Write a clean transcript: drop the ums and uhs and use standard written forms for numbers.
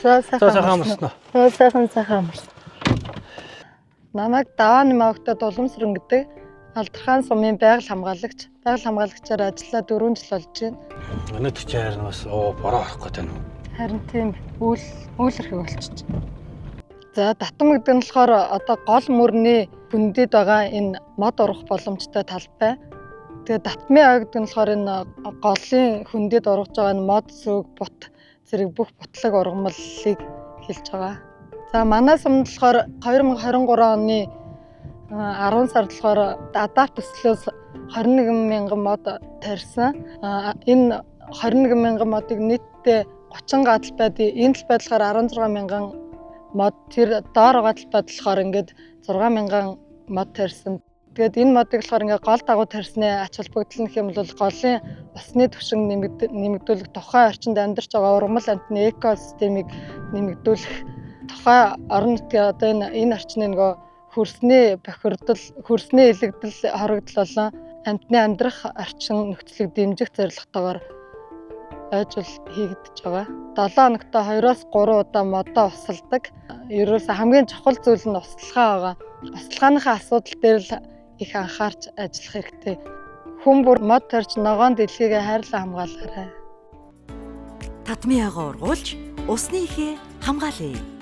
За сайхан амарсан уу? Сайхан амарсан. Намайг Давааны Мавагтад Уламсран гэдэг Алдархан сумын байгаль хамгаалагчаар ажиллаа 4 жил болж байна. Өнөөдөр чи харин бас бороо орох гэдэг нь. Харин тийм үйл хэрэг болчихж байна. За татам гэдэг нь болохоор одоо гол мөрний хүндэд байгаа энэ мод урах боломжтой талбай. Тэгээ татмын ой гэдэг нь болохоор энэ голын хүндэд ургаж байгаа энэ мод сүг бут зэрэг бүх бутлаг ургамлыг хэлж байгаа. За манай сумд болохоор 2023 оны 10 сард болохоор адапт төслөөс 21 мянган мод тарьсан. Энэ 21 мянган модыг нийтдээ 30 талбайд энэ талбайд болохоор 16 мянган мод тэр доор байгаа талбайд болохоор ингээд 6 мянган мод тарьсан. Тэгээд энэ модыг болохоор ингээд гол дагуу тарьсны ач холбогдол нь хэм бол голын усны түвшин нэмэгдүүлэх, тухайн орчинд амьдарч байгаа ургамал амьтны экосистемийг нэмэгдүүлэх, тухайн орон нутгийн одоо энэ орчны нөгөө хөрсний бохирдол, хөрсний илэгдэл хоригдол болон амьтны амьдрах орчин нөхцөлийг дэмжих зорилготойгоор айжуул хийгдэж байгаа. 7 хоногт 2-3 удаа модоо усалдаг. Ерөөсө хамгийн чухал зүйл нь услахаа байгаа. Услахааныхаа асуудал дээр л их анхаарч ажиллах хэрэгтэй. Хүн бүр мод тарьж ногоон дэлхийгээ хайрлан хамгаалаарай. Татмын агуу ургуулж усны ихээ хамгаалъя.